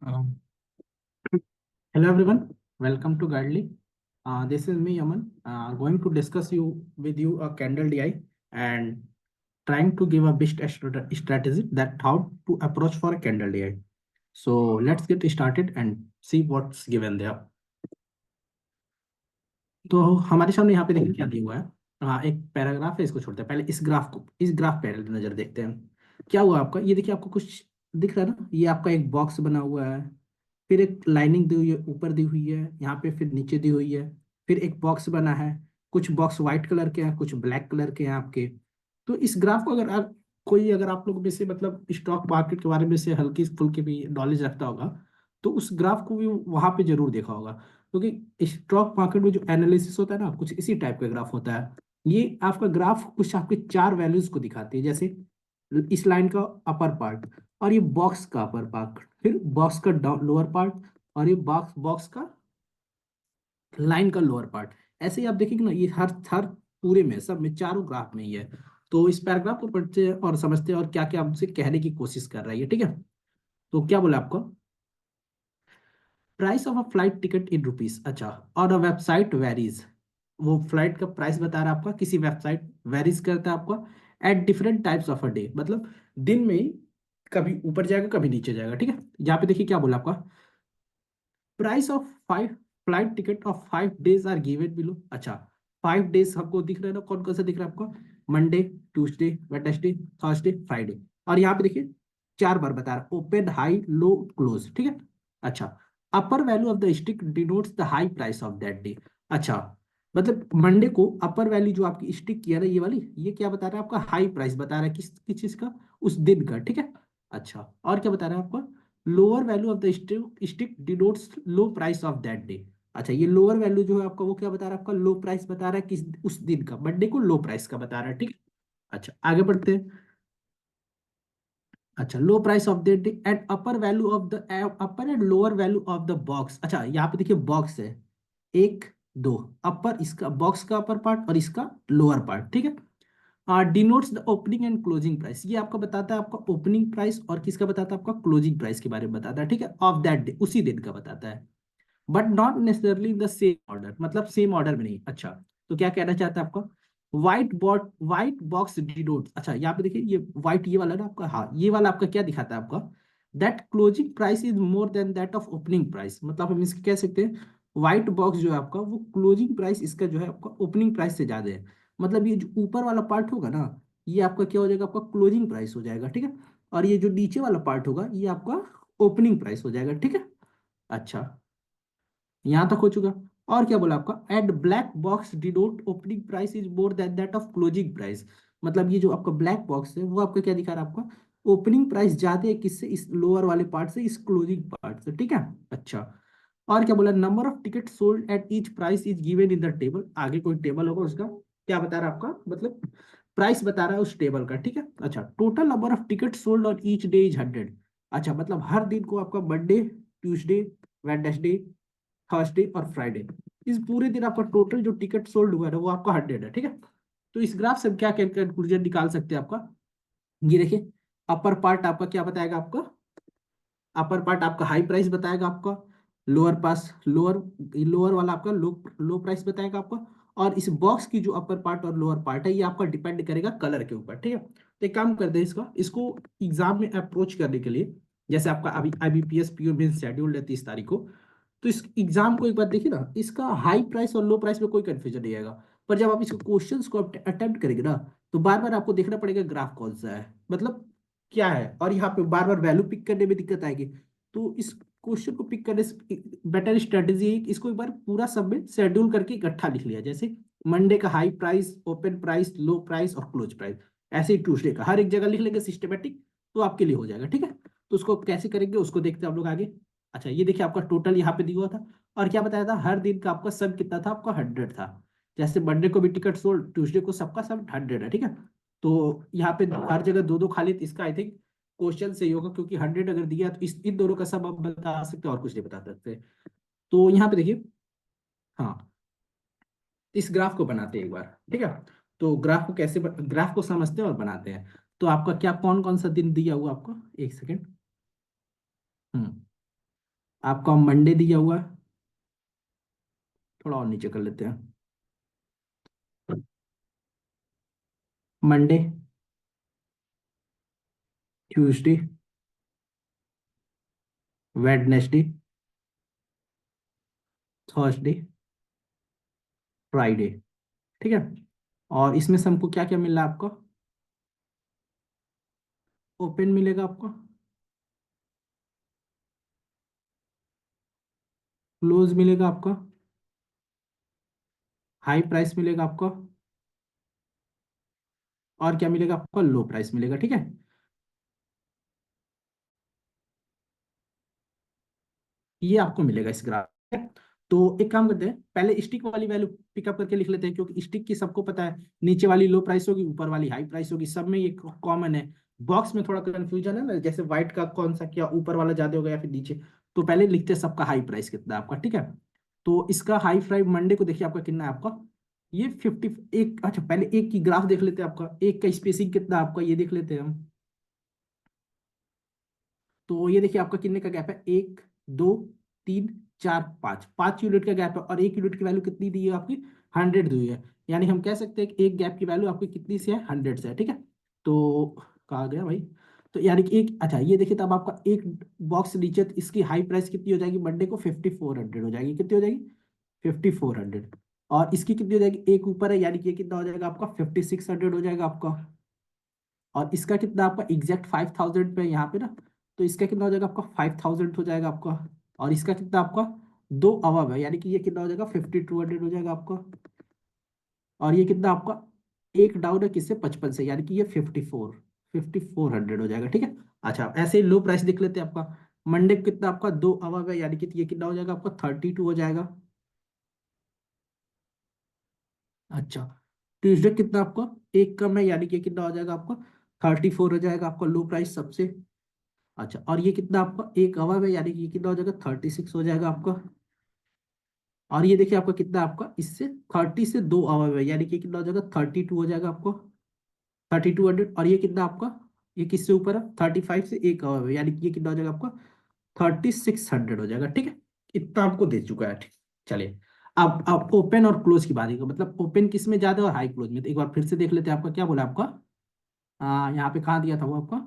Um, Hello everyone, welcome to Guidely. This is me Yaman, going to discuss with you a candle DI and trying to give a best strategy that how to approach for a candle DI. So let's get started and see what's given there. तो हमारे सामने यहाँ पे देखिए क्या दिया हुआ है। एक पैराग्राफ है, इसको छोड़ते हैं। पहले इस ग्राफ पे नजर देखते हैं। क्या हुआ आपका, ये देखिए आपको कुछ दिख रहा है ना, ये आपका एक बॉक्स बना हुआ है। फिर एक लाइनिंग दी हुई है, ऊपर दी हुई है यहाँ पे, फिर नीचे दी हुई है। फिर एक बॉक्स बना है। कुछ बॉक्स व्हाइट कलर के हैं, कुछ ब्लैक कलर के हैं आपके। तो इस ग्राफ को अगर आप लोग में से मतलब स्टॉक मार्केट के बारे में से हल्की फुल्की भी नॉलेज रखता होगा, तो उस ग्राफ को भी वहां पे जरूर देखा होगा। क्योंकि स्टॉक मार्केट में जो एनालिसिस होता है ना, कुछ इसी टाइप का ग्राफ होता है। ये आपका ग्राफ कुछ आपके चार वैल्यूज को दिखाती है, जैसे इस लाइन का अपर पार्ट, और ये बॉक्स का अपर पार्ट, फिर बॉक्स का लोअर पार्ट, और ये बॉक्स बॉक्स का लाइन का लोअर पार्ट। ऐसे ही आप देखेंगे ना, ये हर हर पूरे में सब में चारों ग्राफ में ही है। तो इस पैराग्राफ को पढ़ते हैं और समझते हैं और क्या क्या हमसे कहने की कोशिश कर रहा है ये, ठीक है। तो क्या बोला आपको, price of a flight ticket in rupees, अच्छा, और अ वेबसाइट वेरीज। वो फ्लाइट का प्राइस बता रहा है आपका, किसी वेबसाइट वेरीज करता है आपका at different types of a day, मतलब दिन में ही कभी ऊपर जाएगा कभी नीचे जाएगा, ठीक है। यहाँ पे देखिए क्या बोला आपका, price of 5 flight ticket of 5 days are given below, अच्छा। 5 डेज हमको दिख रहा है ना, कौन कौन सा दिख रहा है आपको, Monday, Tuesday, Wednesday, Thursday, Friday. और यहाँ पे देखिए चार बार बता रहा है, ओपन, हाई, लो, क्लोज, ठीक है। अच्छा, अपर value of the stick denotes the high price of that day, अच्छा। मतलब मंडे को अपर वैल्यू जो आपकी स्टिक की है ना, ये वाली, ये क्या बता रहा है आपका, हाई प्राइस बता रहा है किस किस चीज का, उस दिन का, ठीक है। अच्छा, और क्या बता रहा है आपका, lower value of the stick denotes low price of that day. अच्छा, ये लोअर वैल्यू जो है आपका, वो क्या बता रहा है आपका, लो प्राइस बता रहा है किस उस दिन का, मंडे को लो प्राइस का बता रहा है, ठीक है। अच्छा, आगे बढ़ते हैं। अच्छा, लो price of that day and upper value of the upper and lower value of the box, अच्छा यहाँ पे देखिए बॉक्स है, एक, दो, अपर इसका बॉक्स का अपर पार्ट और इसका लोअर पार्ट, ठीक है। Denotes the opening and closing price, ये आपका बताता है आपका ओपनिंग प्राइस, और किसका बताता है आपका, क्लोजिंग प्राइस के बारे में बताता है, ठीक है, ऑफ दैट डे, उसी दिन का बताता है। But not necessarily in the same order, मतलब सेम ऑर्डर में नहीं, अच्छा। तो क्या कहना चाहता है आपका, व्हाइट बॉक्स डिनोट्स, अच्छा यहाँ पे देखिए ये व्हाइट, ये वाला ना आपका, हाँ ये वाला आपका क्या दिखाता है आपका, that closing price is more than that of opening price, मतलब हम इसके कह सकते हैं व्हाइट बॉक्स जो है आपका, वो क्लोजिंग प्राइस इसका जो है आपका ओपनिंग प्राइस से ज्यादा है। मतलब ये जो ऊपर वाला पार्ट होगा ना, ये आपका क्या हो जाएगा, आपका क्लोजिंग प्राइस हो जाएगा, ठीक है। और ये जो नीचे वाला पार्ट होगा, ये आपका ओपनिंग प्राइस हो जाएगा, ठीक है। अच्छा, यहां तक हो चुका। और क्या बोला आपका, at black box denote opening price is more than that of closing price, मतलब ये जो आपका ब्लैक बॉक्स है, वो आपका क्या दिखा रहा है आपका, ओपनिंग प्राइस ज्यादा है किससे, इस लोअर वाले पार्ट से, इस क्लोजिंग पार्ट से, ठीक है। अच्छा, और क्या बोला, number of ticket sold at each price is given in the table, आगे कोई टेबल होगा उसका क्या बता रहा है आपका, मतलब प्राइस बता रहा है उस टेबल का, ठीक है। अच्छा, total number of ticket sold on each day is 100, अच्छा, मतलब हर दिन को आपका मंडे, ट्यूसडे, वेडनेसडे, थर्सडे और फ्राइडे, इस पूरे दिन आपका टोटल जो टिकट सोल्ड हुआ है ना, वो आपका 100 है, ठीक है। तो इस ग्राफ से हम क्या कंक्लूजन निकाल सकते हैं आपका, ये देखिए, अपर पार्ट आपका क्या बताएगा आपका, अपर पार्ट आपका हाई प्राइस बताएगा आपका, लोअर पास लोअर लोअर वाला आपका लो लो प्राइस बताएगा आपका। और इस बॉक्स की जो अपर पार्ट और लोअर पार्ट है, ये आपका डिपेंड करेगा कलर के ऊपर, ठीक है। तो एक काम करते हैं, इसको एग्जाम में अप्रोच करने के लिए, जैसे आपका अभी IBPS पीओ मेंस शेड्यूल्ड है 30 तारीख को, तो इस एग्जाम को एक बार देखिए ना, इसका हाई प्राइस और लो प्राइस में कोई कंफ्यूजन नहीं आएगा। पर जब आप इसको क्वेश्चंस को अटेम्प्ट करेंगे ना, तो बार बार आपको देखना पड़ेगा ग्राफ कौन सा है, मतलब क्या है, और यहाँ पे बार बार वैल्यू पिक करने में दिक्कत आएगी। तो इस क्वेश्चन को पिक करने से बेटर स्ट्रेटेजी है कि इसको एक बार पूरा सब में शेड्यूल करके इकट्ठा लिख लिया, जैसे मंडे का हाई प्राइस, ओपन प्राइस, लो प्राइस और क्लोज प्राइस, ऐसे ही ट्यूसडे का हर एक जगह लिख लेंगे सिस्टमेटिक, तो आपके लिए हो जाएगा, ठीक है। तो उसको कैसे करेंगे उसको देखते हैं हम लोग आगे। अच्छा, ये देखिए आपका टोटल यहाँ पे दिया हुआ था, और क्या बताया था, हर दिन का आपका सम कितना था, आपका 100 था। जैसे मंडे को भी टिकट सोल्ड, ट्यूसडे को सबका सम 100 है, ठीक है। तो यहाँ पे हर जगह दो दो खाली, तो इसका आई थिंक क्वेश्चन सही होगा, क्योंकि 100 अगर दिया तो इस इन दोनों का सम आप बता सकते हैं और कुछ नहीं बता सकते। तो यहाँ पे देखिए, हाँ, इस ग्राफ को बनाते हैं एक बार, ठीक है। तो ग्राफ को समझते हैं और बनाते हैं। तो आपका क्या कौन कौन सा दिन दिया हुआ आपको, एक सेकेंड। हम्म आपका मंडे दिया हुआ है, थोड़ा और नीचे कर लेते हैं। Monday, Tuesday, Wednesday, Thursday, Friday. ठीक है। और इसमें से हमको क्या क्या मिल रहा है आपको? ओपन मिलेगा आपको, क्लोज मिलेगा आपको, हाई प्राइस मिलेगा आपको, और क्या मिलेगा आपको? लो प्राइस मिलेगा। ठीक है। ये आपको मिलेगा इस ग्राफ में। तो एक काम करते हैं, पहले स्टिक वाली वैल्यू पिकअप करके लिख लेते हैं, क्योंकि स्टिक की सबको पता है, नीचे वाली लो प्राइस होगी, ऊपर वाली हाई प्राइस होगी, सब में ये कॉमन है। बॉक्स में थोड़ा कंफ्यूजन है ना, जैसे व्हाइट का कौन सा, क्या ऊपर वाला ज्यादा होगा या फिर नीचे। तो पहले लिखते हैं सबका हाई प्राइस कितना है आपका। ठीक है। तो इसका हाई प्राइस मंडे को देखिए आपका कितना है आपका, ये 51। अच्छा, पहले एक की ग्राफ देख लेते हैं, आपका एक का स्पेसिंग कितना है आपका, ये देख लेते हैं हम। तो ये देखिए आपका कितने का गैप है, 1, 2, 3, 4, 5, 5 यूनिट का गैप है, और 1 यूनिट की वैल्यू कितनी दी है आपकी? 100 दी है। यानी हम कह सकते हैं कि एक गैप की वैल्यू आपकी कितनी से है? 100 से है। ठीक है। तो कहा गया भाई, तो यानी कि एक, अच्छा ये देखिए, तब आपका एक बॉक्स नीचे, तो इसकी हाई प्राइस कितनी हो जाएगी मंडे को? 5400 हो जाएगी। कितनी हो जाएगी? 5400। और इसकी कितनी हो जाएगी? एक ऊपर है, यानी कि ये कितना हो जाएगा आपका? 5600 हो जाएगा आपका। और इसका कितना आपका एग्जैक्ट 5000 पे यहाँ पे ना, तो इसका कितना हो जाएगा आपका? 5000 हो जाएगा आपका। और इसका कितना आपका? दो अवब है, यानी कि ये कितना हो जाएगा? 5200 हो जाएगा आपका। और ये कितना आपका? एक डाउन है किससे? 55 से, यानी कि ये 5400 हो जाएगा। ठीक है। अच्छा, ऐसे ही लो प्राइस देख लेते हैं आपका। मंडे को कितना आपका? दो अवब है, यानी कि ये कितना हो जाएगा आपका? 32 हो जाएगा। अच्छा, ट्यूसडे कितना आपका? एक कम है, यानी कि ये कितना हो जाएगा आपका? 34 हो जाएगा आपका, लो प्राइस सबसे। अच्छा, और ये कितना आपका? एक अवयव है, यानी कि ये कितना हो जाएगा? 36 हो जाएगा आपका। और ये देखिए आपका कितना आपका, इससे 30 से दो अवयव है, यानी कि कितना हो जाएगा? 32 हो जाएगा आपको, 3200। और ये कितना आपका? ये किससे ऊपर है? 35 से एक अवयव है, यानी कि ये कितना हो जाएगा आपका? 3600 हो जाएगा। ठीक है। इतना आपको दे चुका है। ठीक। चलिए, अब ओपन और क्लोज की बात है, मतलब ओपन किस में ज्यादा और हाई क्लोज में, तो एक बार फिर से देख लेते हैं। आपका क्या बोला आपका? यहाँ पे कहाँ दिया था वो आपका?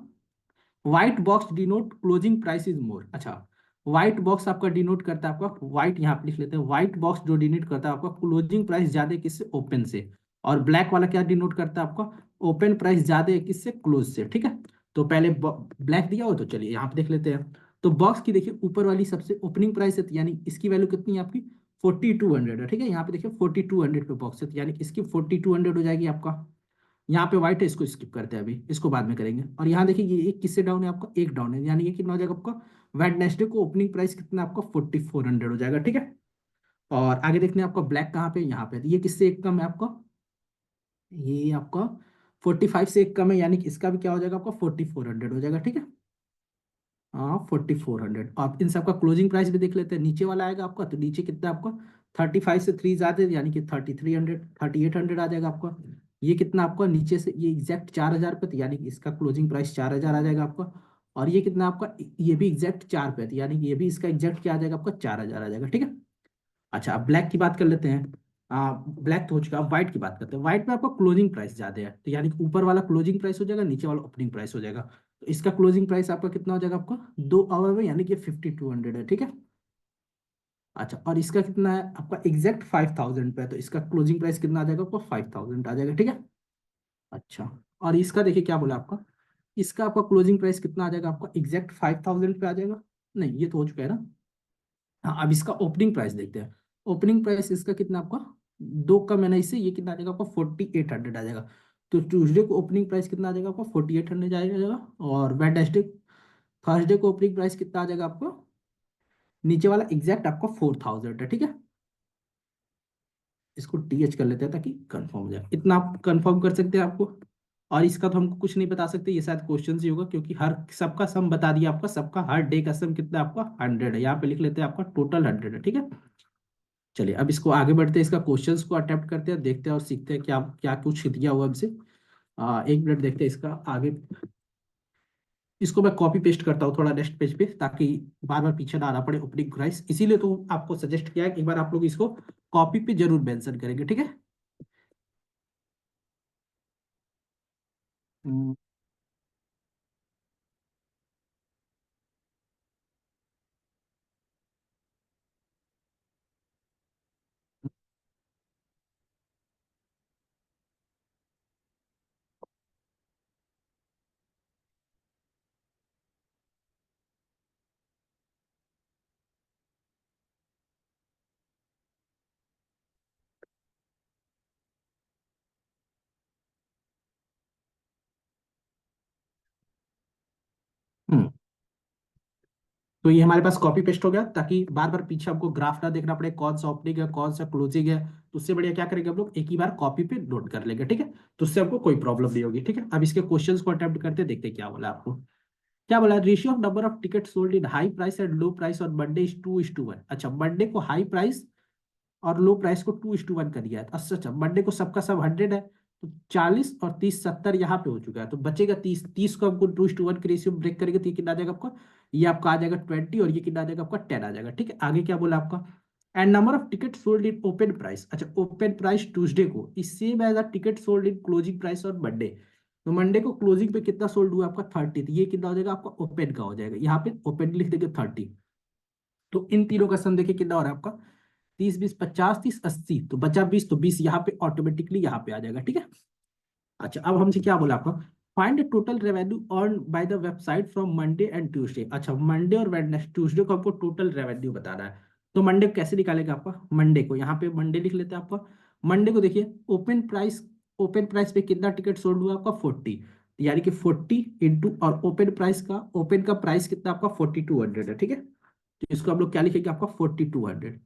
White box denote closing price is मोर। अच्छा, व्हाइट बॉक्स आपका डिनोट करता है आपका, व्हाइट यहाँ पे लिख लेते हैं, व्हाइट बॉक्स जो डिनोट करता है आपका क्लोजिंग प्राइस ज्यादा है किससे? ओपन से। और ब्लैक वाला क्या डिनोट करता है आपका? ओपन प्राइस ज्यादा है किससे? क्लोज से। ठीक है। तो पहले ब्लैक दिया हो, तो चलिए यहाँ पे देख लेते हैं। तो बॉक्स की देखिए ऊपर वाली सबसे ओपनिंग प्राइस है, तो यानी इसकी वैल्यू कितनी है आपकी? 4200 है। ठीक है। यहाँ पे देखिए 4200 पे बॉक्स है, तो यानी इसकी 4200 हो जाएगी आपका। यहाँ पे व्हाइट है, इसको स्किप करते हैं, अभी इसको बाद में करेंगे। और यहाँ देखिए ये एक किससे डाउन है आपका? एक डाउन है, यानी ये कितना हो जाएगा आपका? वेडनेसडे को ओपनिंग प्राइस कितना आपका? 4400 हो जाएगा। ठीक है। और आगे देखते हैं आपका ब्लैक कहाँ पे? यहाँ पे, तो ये किससे एक कम है आपका? ये आपका 45 से एक कम है, यानी कि इसका भी क्या हो जाएगा आपका? 4400 हो जाएगा। ठीक है। हाँ, 4400। आप इन सबका क्लोजिंग प्राइस भी देख लेते हैं, नीचे वाला आएगा आपका, तो नीचे कितना आपका? 35 से थ्री ज्यादा है, यानी कि 3300, 3800 आ जाएगा आपका। ये कितना आपका नीचे से? ये एग्जैक्ट 4000 पे, तो यानी कि इसका क्लोजिंग प्राइस 4000 आ जाएगा आपका। और ये कितना आपका? ये भी एग्जैक्ट 4 पे है, तो यानी कि ये भी इसका एग्जैक्ट क्या आ जाएगा आपका? 4000 आ जाएगा। ठीक है। अच्छा, अब ब्लैक की बात कर लेते हैं। ब्लैक तो हो चुका, अब व्हाइट की बात करते हैं। व्हाइट में आपका क्लोजिंग प्राइस ज्यादा है, तो यानी कि ऊपर वाला क्लोजिंग प्राइस हो जाएगा, नीचे वाला ओपनिंग प्राइस हो जाएगा। तो इसका क्लोजिंग प्राइस आपका कितना हो जाएगा आपका? दो आवर में, यानी कि 5200 है। ठीक है। अच्छा, और इसका कितना है आपका? एग्जैक्ट 5000 पे है, तो इसका क्लोजिंग प्राइस कितना आ जाएगा आपका? 5000 आ जाएगा। ठीक है। अच्छा, और इसका देखिए क्या बोला आपका? इसका आपका क्लोजिंग प्राइस कितना आ जाएगा आपका? एग्जैक्ट 5000 पे आ जाएगा। नहीं, ये तो हो चुका है ना। हाँ, अब इसका ओपनिंग प्राइस देखते हैं। ओपनिंग प्राइस इसका कितना आपका? दो का मैंने इससे, ये कितना आ जाएगा आपका? 4800 आ जाएगा। तो ट्यूसडे को ओपनिंग प्राइस कितना आ जाएगा आपका? 4800 जाएगा। और वेडनेसडे, थर्सडे को ओपनिंग प्राइस कितना आ जाएगा आपका? नीचे वाला एग्जैक्ट आपका 4000 है। ठीक है। इसको टीएच कर लेते हैं ताकि कंफर्म हो जाए, इतना आप कंफर्म कर सकते हैं आपको। और इसका तो हमको कुछ नहीं बता सकते, ये शायद क्वेश्चन ही होगा, क्योंकि हर सबका सम बता दिया आपका, सबका हर डे का सम कितना है आपका? 100 है। यहाँ पे लिख लेते हैं आपका टोटल 100 है। ठीक है। चलिए, अब इसको आगे बढ़ते हैं, इसका क्वेश्चंस को अटेम्प्ट करते हैं, देखते हैं और सीखते हैं क्या क्या कुछ दिया हुआ हमसे। एक मिनट देखते हैं इसका आगे। इसको मैं कॉपी पेस्ट करता हूँ थोड़ा नेक्स्ट पेज पे, ताकि बार बार पीछे ना आना पड़े ओपनिंग प्राइस, इसीलिए तो आपको सजेस्ट किया है कि एक बार आप लोग इसको कॉपी पे जरूर मेंशन करेंगे, ठीक है। हम्म। हम्म। तो ये हमारे पास कॉपी पेस्ट हो गया, ताकि बार बार पीछे आपको ग्राफ ना देखना पड़े, कौन सा ओपनिंग है कौन सा क्लोजिंग है। तो उससे बढ़िया क्या करेंगे हम लोग, एक ही बार कॉपी पे नोट कर लेंगे, ठीक है। तो उससे आपको कोई प्रॉब्लम नहीं होगी, ठीक है। अब इसके क्वेश्चंस को अटेम्प्ट करते देखते क्या बोला आपको। क्या बोला, ratio of number of ticket sold in high price and low price on Monday is 2:1। अच्छा, मंडे को हाई प्राइस और लो प्राइस को 2:1 कर दिया है। अच्छा अच्छा, मंडे को सबका सब 100 है, तो 40 और 30 70 यहाँ पे हो चुका है, तो बचेगा 30। 30 को हमको 2:1 के रेशियो में ब्रेक करेंगे तो ये कितना आ जाएगा आपका, ये आपका आ जाएगा 20, और ये कितना आ जाएगा आपका 10 आ जाएगा, ठीक है। आगे क्या बोला आपका, and number of ticket sold in open price. अच्छा, ओपन प्राइस ट्यूसडे को is same as a ticket sold in closing price on Monday. तो मंडे को क्लोजिंग पे कितना सोल्ड हुआ आपका 30, तो ये कितना हो जाएगा आपका ओपन का हो जाएगा, यहाँ पे ओपन लिख देंगे 30। तो इन तीनों का सम देखिए कितना हो रहा है आपका, 30 20 50, 30 80, तो बचा 20, तो 20 यहाँ पे ऑटोमेटिकली यहाँ पे आ जाएगा, ठीक है। अच्छा, अब हमसे क्या बोला आपका, find total revenue earn by the website from Monday and Tuesday. अच्छा, मंडे और वेडनेसडे, ट्यूसडे को आपको टोटल रेवेन्यू बताना है। तो मंडे को कैसे निकालेगा आपका, मंडे को यहाँ पे मंडे लिख लेते हैं आपका। मंडे को देखिए, ओपन प्राइस पे कितना टिकट सोल्ड हुआ आपका 40, यानी कि 40 इंटू, और ओपन का प्राइस कितना आपका 4200 है, ठीक है। तो इसको हम लोग क्या लिखेंगे आपका 4200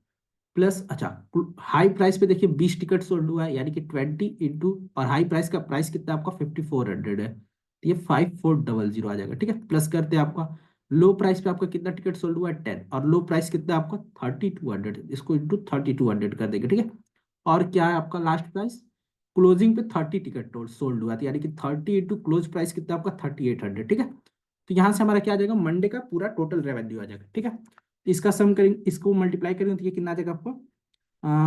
प्लस। अच्छा, हाई प्राइस पे देखिए 20 टिकट सोल्ड हुआ है, यानी कि 20 इंटू, और हाई प्राइस का प्राइस कितना आपका 5400 है, तो ये 5400 आ जाएगा, ठीक है। प्लस करते हैं आपका, लो प्राइस पे आपका कितना टिकट सोल्ड हुआ है 10, और लो प्राइस कितना है आपका 3200, इसको इंटू 3200 कर देंगे, ठीक है। और क्या है आपका लास्ट प्राइस, क्लोजिंग पे 30 टिकट सोल्ड हुआ था, यानी कि 30 इंटू क्लोज प्राइस कितना आपका 3800, ठीक है। तो यहाँ से हमारा क्या आ जाएगा, मंडे का पूरा टोटल रेवेन्यू आ जाएगा, ठीक है। तो इसका सम करेंगे, इसको मल्टीप्लाई करेंगे तो ये कितना आ जाएगा आपको,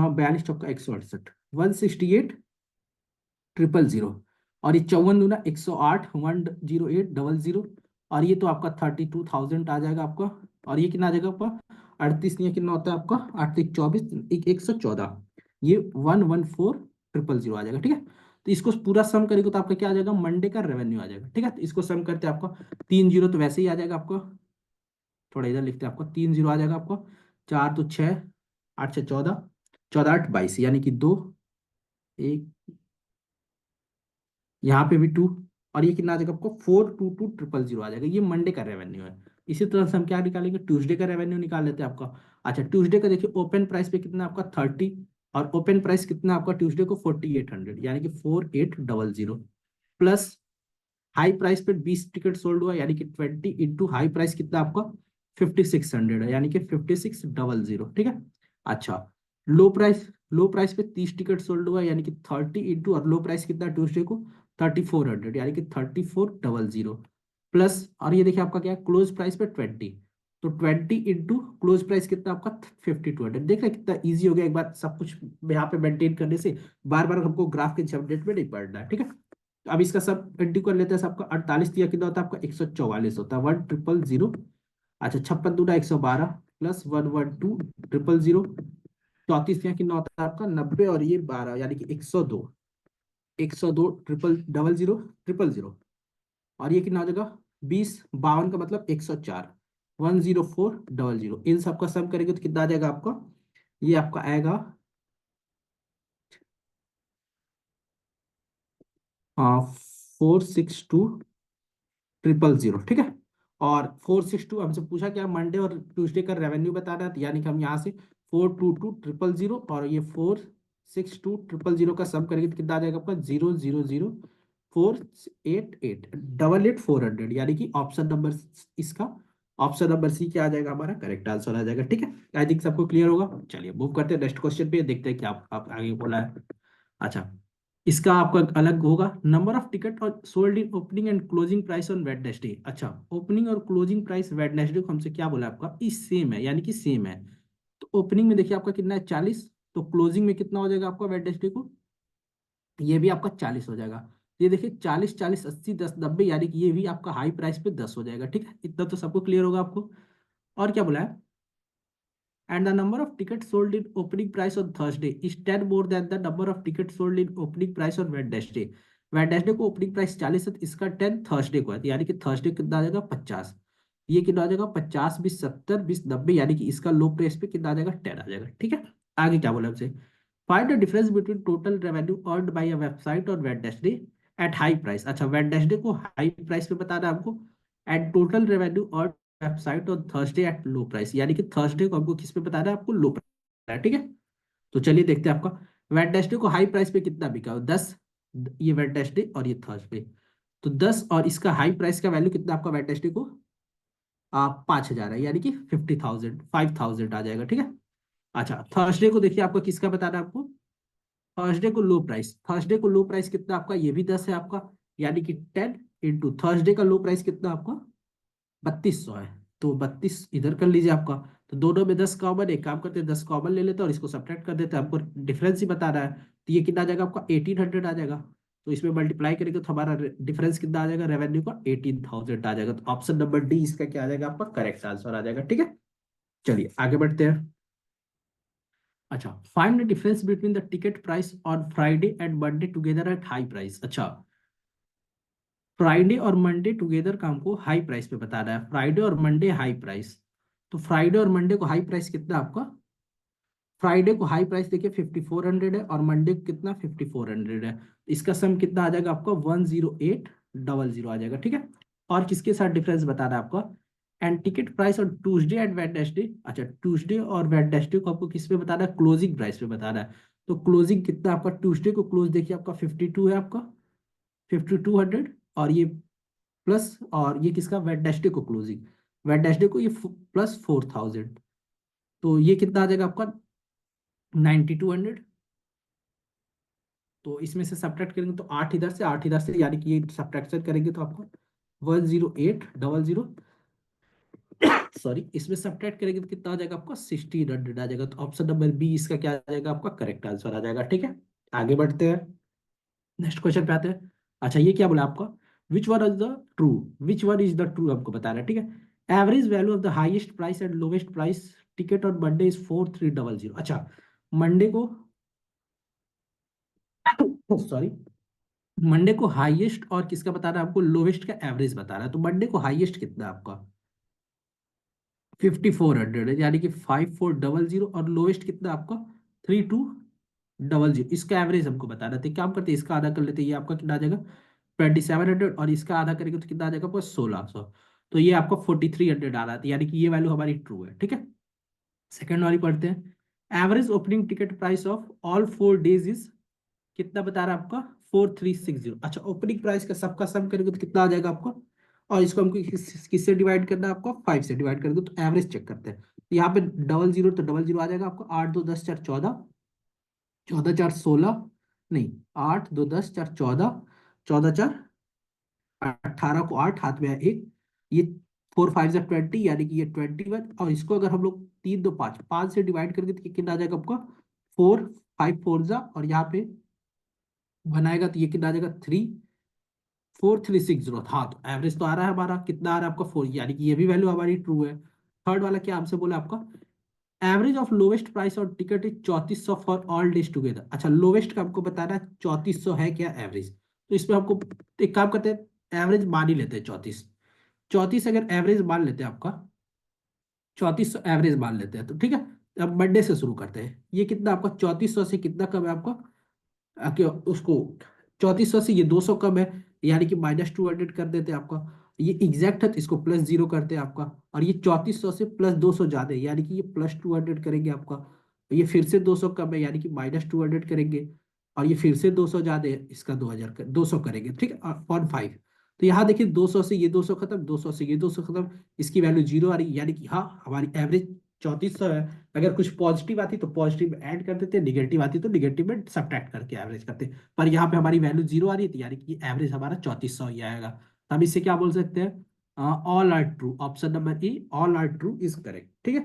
42 चौका 168, 168,000, और ये 54 दूना 108, 108,000, और ये तो आपका 32,000 आ जाएगा आपका। और ये कितना आ जाएगा आपका, 38 नहीं कितना होता है आपका, 38 24, 114, ये 114,000 आ जाएगा, ठीक है। तो इसको पूरा सम करेंगे तो आपका क्या आ जाएगा, मंडे का रेवेन्यू आ जाएगा, ठीक है। तो इसको सम करते हैं आपका, 3 जीरो तो वैसे ही आ जाएगा आपका, थोड़ा इधर लिखते हैं आपको, 3 जीरो आ जाएगा आपको, 4 तो 6, 8 6 14, 14 8 22, यानी कि दो, एक, यहाँ पे भी 2, और ये कितना आ जाएगा आपको 422,000 आ जाएगा, ये मंडे का रेवेन्यू है। इसी तरह से हम क्या निकालेंगे, ट्यूसडे का रेवेन्यू निकाल लेते हैं आपका। अच्छा, ट्यूसडे का देखिए, ओपन प्राइस पे कितना आपका 30, और ओपन प्राइस कितना आपका ट्यूसडे को 4800, यानी कि 4800, प्लस हाई प्राइस पे 20 टिकट सोल्ड हुआ, यानी कि 20 इंटू हाई प्राइस कितना आपका 5600 है, यानी कि 5600, ठीक है। अच्छा, लो प्राइस पे 30 टिकट सोल्ड हुआ, यानी कि 30 इंटू, और लो प्राइस कितना ट्यूसडे को 3400, यानी कि 3400, प्लस, और ये देखिए आपका क्या है, क्लोज प्राइस पे 20, तो 20 इंटू क्लोज प्राइस कितना आपका 5200। देख रहे हैं कितना ईजी हो गया, एक बार सब कुछ यहाँ पे मेंटेन करने से, बार बार हमको ग्राफ के झंझट में नहीं पड़ना है, ठीक है। तो अब इसका सब इंटू कर लेते हैं, सबका 48 दिया कितना होता है आपका 144 होता है, 1000। अच्छा, 56 दूना 112, प्लस 112,000, 34 दिया कितना होता है आपका 90, और ये 12, यानी कि 102, 102 triple double zero triple zero, और ये कितना हो जाएगा 20 52 का मतलब 104, 10400, इन सबका सम करेंगे तो कितना आ जाएगा आपका, ये आपका आएगा 462,000, ठीक है। और 462 हमसे पूछा क्या, मंडे और ट्यूसडे का रेवेन्यू बताना है, तो यानी कि हम यहाँ से 422,000, और ये 462,000 का सम करेंगे तो कितना आ जाएगा आपका 000,488, 88,400, यानी कि ऑप्शन नंबर, इसका ऑप्शन नंबर सी क्या आ जाएगा, हमारा करेक्ट आंसर आ जाएगा, ठीक है। आई थिंक सबको क्लियर होगा। चलिए मूव करते हैं नेक्स्ट क्वेश्चन पे, देखते हैं क्या आप आगे बोला है। अच्छा, इसका आपका अलग होगा। नंबर ऑफ टिकट और sold in opening and closing price on Wednesday. अच्छा, ओपनिंग और क्लोजिंग प्राइस वेडनेसडे को हमसे क्या बोला आपका, इस सेम है, यानी कि सेम है। तो ओपनिंग में देखिए आपका कितना है, 40। तो क्लोजिंग में कितना हो जाएगा आपका वेडनेसडे को, ये भी आपका 40 हो जाएगा। ये देखिए 40 40 80 10 90, यानी कि ये भी आपका हाई प्राइस पे 10 हो जाएगा। ठीक है, इतना तो सबको क्लियर होगा आपको। और क्या बोला है, and the number of tickets sold in opening price on Thursday is 10 more than the number of tickets sold in opening price on Wednesday। Wednesday को ओपनिंग प्राइस 40 है, तो इसका 10 थर्सडे को है, तो यानी कि थर्सडे कितना आ जाएगा 50। ये कितना आ जाएगा 50 20 70 20 90, यानी कि इसका लो प्राइस पे कितना आ जाएगा 10 आ जाएगा। ठीक है, आगे क्या बोला हमसे, find the difference between total revenue earned by a website और वेडनेसडे एट हाई प्राइस। अच्छा, वेडनेसडे को हाई प्राइस पे बताना है हमको, एंड टोटल रेवेन्यू वेबसाइट और थर्सडे एट लो प्राइस, यानी कि थर्सडे को हमको किस पे बताना है, आपको लो प्राइस। ठीक है, तो चलिए देखते हैं आपका वेडनेसडे को हाई प्राइस पे कितना बिका, 10। ये वेडनेसडे और ये थर्सडे, तो 10 और इसका हाई प्राइस का वैल्यू कितना आपका वेडनेसडे को, 5,000 है, यानी कि 50,000 5,000 आ जाएगा। ठीक है, अच्छा थर्सडे को देखिए आपको किसका बताना है आपको, थर्सडे को लो प्राइस कितना आपका, ये भी 10 है आपका, यानी कि 10 इंटू थर्सडे का लो प्राइस कितना आपका 3200 है। तो 32 इधर कर लीजिए आपका। तो दोनों में 10 कॉमन, एक काम करते हैं 10 कॉमन ले लेते हैं और इसको सब्ट्रैक्ट कर देते हैं, आपको डिफरेंस ही बता रहा है। तो ये कितना आ जाएगा आपका 1800 आ जाएगा। तो इसमें मल्टीप्लाई करेंगे तो हमारा डिफरेंस कितना आ जाएगा रेवेन्यू का, 18,000 आ जाएगा। तो ऑप्शन नंबर डी इसका क्या आ जाएगा आपका करेक्ट आंसर आ जाएगा। ठीक है, चलिए आगे बढ़ते हैं। अच्छा, find the difference between the ticket price on Friday and Monday together at high price. अच्छा, फ्राइडे और मंडे टुगेदर का हमको हाई प्राइस पे बता रहा है, फ्राइडे और मंडे हाई प्राइस। तो फ्राइडे और मंडे को हाई प्राइस कितना आपका, फ्राइडे को हाई प्राइस देखिए 5400 है और मंडे को कितना 5400 है। इसका सम कितना आ जाएगा आपका 10800 आ जाएगा। ठीक है, और किसके साथ डिफरेंस बता रहा है आपका, and ticket price on Tuesday and Wednesday. अच्छा, ट्यूसडे और वेडनेसडे को आपको किस पे बता रहा है, क्लोजिंग प्राइस पे बता रहा है। तो क्लोजिंग कितना आपका, ट्यूसडे को क्लोज देखिए आपका 52 है आपका, 5200, और ये प्लस, और ये किसका वेडनेसडे को क्लोजिंग, वेडनेसडे को ये प्लस 4000। तो ये कितना आ जाएगा आपका 9200। तो इसमें से सब्ट्रैक्ट करेंगे तो 8 इधर से 8 इधर से, यानी कि ये सब्ट्रैक्शन करेंगे तो आपको 10800, सॉरी, इसमें सब्ट्रैक्ट करेंगे तो कितना आ जाएगा आपका 1600 आ जाएगा। तो ऑप्शन नंबर बी इसका क्या आ जाएगा आपका करेक्ट आंसर आ जाएगा। ठीक है, आगे बढ़ते हैं, नेक्स्ट क्वेश्चन पे आते हैं। अच्छा, ये क्या बोला आपका, which one is the true, which one is the true हमको बता रहा है। ठीक है, average value of the highest price and lowest price ticket on Monday is 4300। अच्छा, मंडे को सॉरी, मंडे को हाईएस्ट और किसका बता रहा है आपको, लोवेस्ट का एवरेज बता रहा है। तो मंडे को हाईएस्ट कितना है आपका 5400 है, यानी कि 5400, और लोवेस्ट कितना आपका 3200। इसका एवरेज हमको बता रहा था, काम करते हैं इसका आधा कर लेते हैं, ये आपका कितना आ जाएगा 2700, और इसका आधा करेंगे तो कितना आ जाएगा आपका 1600। तो ये आपका 4300 आ रहा था, यानी कि ये वैल्यू हमारी ट्रू है। ठीक है, सेकंड वाली पढ़ते हैं। Average opening ticket price of all 4 days is, कितना बता रहा है आपका 4360। अच्छा, ओपनिंग प्राइस का सबका सम करेंगे तो कितना आ जाएगा आपका, और इसको हमको किससे डिवाइड करना है आपका 5 से डिवाइड करेंगे तो एवरेज चेक करते हैं। तो यहाँ पे 00, तो 00 आ जाएगा आपको, 8 2 10 4 14, 14 4 16, नहीं 8 2 10 4 14, 14 4 18 को 8 हाथ में है एक, ये 4 5 जा 20, यानी कि ये 21। और इसको अगर हम लोग 3 2 5 5 से डिवाइड करेंगे तो कितना आ जाएगा आपका 4 5 4 जा, और यहाँ पे बनाएगा तो ये कितना आ जाएगा 34360। हाँ, तो एवरेज तो आ रहा है हमारा, कितना आ रहा है आपका 4, यानी कि ये भी वैल्यू हमारी ट्रू है। थर्ड वाला क्या हमसे बोला आपका, एवरेज ऑफ लोवेस्ट प्राइस और ticket is 3400 for all days together. अच्छा, लोवेस्ट का हमको बताना है 3400 है क्या एवरेज, तो इसमें हमको एक काम करते हैं, एवरेज मान ही लेते हैं 34। 34 अगर एवरेज मान लेते हैं आपका, 3400 एवरेज मान लेते हैं, तो ठीक है। अब मंडे से शुरू करते हैं, ये कितना आपका 3400 से कितना कम है आपका, उसको 3400 से ये 200 कम है, यानी कि -200 कर देते हैं आपका। ये एग्जैक्ट है तो इसको +0 करते हैं आपका, और ये 3400 से +200 ज्यादा है, यानी कि ये +200 करेंगे आपका। ये फिर से 200 कम है, यानी कि -200 करेंगे, और ये फिर से 200 ज्यादा है, इसका 200 करेंगे। ठीक है, 0.5। तो यहाँ देखिए 200 से ये 200 खत्म, 200 से ये 200 खत्म, इसकी वैल्यू 0 आ रही है, यानी कि हाँ हमारी एवरेज 3400 है। अगर कुछ पॉजिटिव आती तो पॉजिटिव ऐड कर देते, निगेटिव आती तो निगेटिव में सब्ट्रैक्ट करके एवरेज करते। पर यहाँ पे हमारी वैल्यू जीरो आ रही थी, यानी कि एवरेज हमारा 3400 ही आएगा। तो हम इससे क्या बोल सकते हैं, all are true, option number A all are true is correct, ठीक है।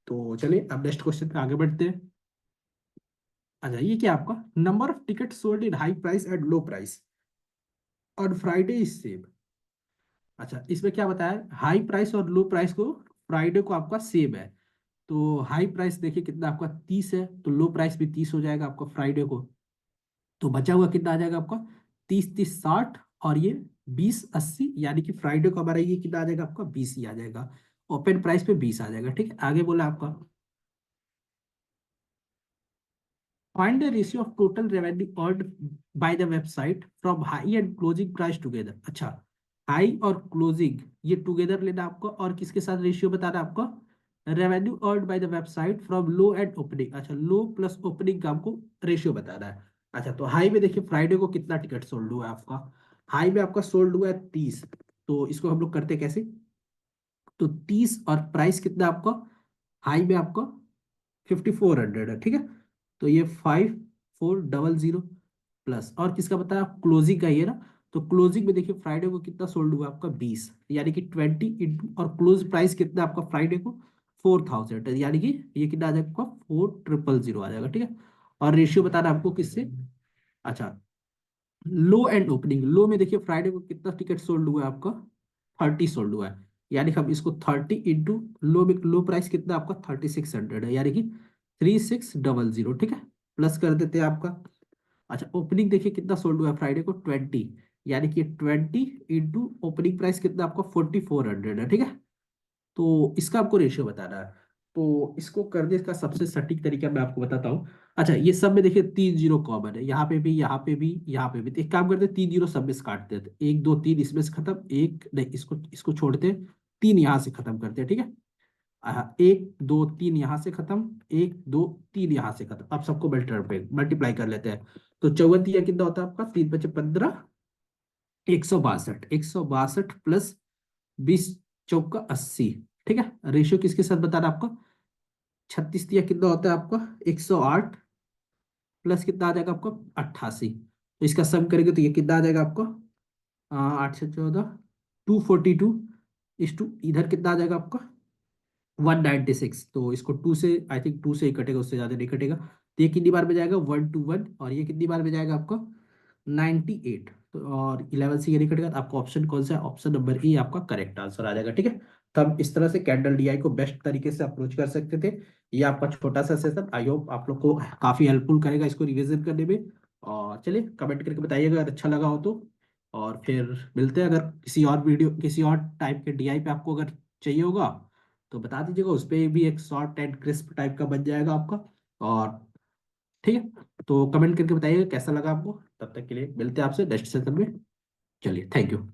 तो चलिए अब नेक्स्ट क्वेश्चन पे आगे बढ़ते हैं। अच्छा ये क्या आपका, number of ticket sold in high price and low price on Friday is same. अच्छा इसमें क्या बताया, हाई प्राइस और लो प्राइस को फ्राइडे को आपका सेम है। तो हाई प्राइस देखिए कितना आपका 30 है, तो लो प्राइस भी 30 हो जाएगा आपका फ्राइडे को। तो बचा हुआ कितना आ जाएगा आपका, 30 30 60, और ये 20 80, यानी कि फ्राइडे को हमारा ये कितना आ जाएगा आपका 20 ही आ जाएगा। ओपन प्राइस पे 20 आ जाएगा, ठीक है। आगे बोला आपका, find the ratio of total revenue earned by the website from high and closing price together. अच्छा हाई और क्लोजिंग ये टुगेदर लेना आपको, और किसके साथ रेशियो बताना आपको, revenue earned by the website from low and opening. अच्छा लो प्लस ओपनिंग का हमको रेशियो बताना है। अच्छा तो हाई में देखिए फ्राइडे को कितना टिकट सोल्ड हुआ है आपका, हाई में आपका सोल्ड हुआ है 30। तो इसको हम लोग करते कैसे, तो 30 और प्राइस कितना आपका, हाई में आपका 5400 है, ठीक है। तो ये 5400 प्लस, और किसका बताया क्लोजिंग का ही है ना। तो क्लोजिंग में देखिए फ्राइडे को कितना सोल्ड हुआ आपका 20, यानी कि 20 इंटू, और क्लोज प्राइस कितना आपका फ्राइडे को 4000, यानी कि ये कितना आ जाएगा आपका 4000 आ जाएगा, ठीक है। और रेशियो बताना आपको किससे, अच्छा लो एंड ओपनिंग, लो में देखिए फ्राइडे को कितना टिकट सोल्ड हुआ है आपका 30 सोल्ड हुआ है, यानी कि हम इसको 30 इंटू लो में, लो प्राइस कितना आपका 3600 है, यानी कि 3600, ठीक है। प्लस कर देते हैं आपका। अच्छा ओपनिंग देखिए कितना सोल्ड हुआ है फ्राइडे को 20, यानी कि 20 इंटू ओपनिंग प्राइस कितना आपका 4400 है, ठीक है। तो इसका आपको रेशियो बताना है। तो इसको करने का सबसे सटीक तरीका मैं आपको बताता हूँ। अच्छा ये सब में देखिए 3 जीरो कॉमन है, यहाँ पे भी यहाँ पे भी यहाँ पे भी। तो एक काम करते हैं 3 जीरो सब में से काटते हैं, तो 1 2 3 इसमें से खत्म, एक नहीं इसको इसको छोड़ते हैं, 3 यहाँ से खत्म करते हैं, ठीक है। 1 2 3 यहाँ से खत्म, 1 2 3 यहाँ से खत्म। अब सबको मल्टीप्लाई कर लेते हैं। तो 54 कितना होता है आपका, 3 5 15, 162, 162 प्लस 20 चौका 80, ठीक है। रेशियो किसके साथ बताना आपको, 36 कितना होता है आपका 108 प्लस कितना आ जाएगा आपको 88। तो इसका सम करेंगे तो ये कितना आ जाएगा आपको, 8 से 14, 242, इस टू इधर कितना आ जाएगा आपका 196। तो इसको टू से, आई थिंक टू से ही कटेगा, उससे ज्यादा नहीं कटेगा। तो ये कितनी बार में जाएगा 121, और ये कितनी बार में जाएगा आपको 98। तो और 11 से ये नहीं कटेगा, तो आपका ऑप्शन कौन सा है, ऑप्शन नंबर ई आपका करेक्ट आंसर आ जाएगा, ठीक है। तो हम इस तरह से कैंडल डीआई को बेस्ट तरीके से अप्रोच कर सकते थे। ये आपका छोटा सा सेशन, आई होप आप लोग को काफी हेल्पफुल करेगा इसको रिविजन करने में। और चलिए कमेंट करके बताइएगा अगर अच्छा लगा हो तो। और फिर मिलते हैं, अगर किसी और वीडियो किसी और टाइप के डीआई पे आपको अगर चाहिए होगा तो बता दीजिएगा, उस पर भी एक शॉर्ट एंड क्रिस्प टाइप का बन जाएगा आपका। और ठीक है, तो कमेंट करके बताइएगा कैसा लगा आपको। तब तक के लिए मिलते हैं आपसे नेक्स्ट सेशन में। चलिए थैंक यू।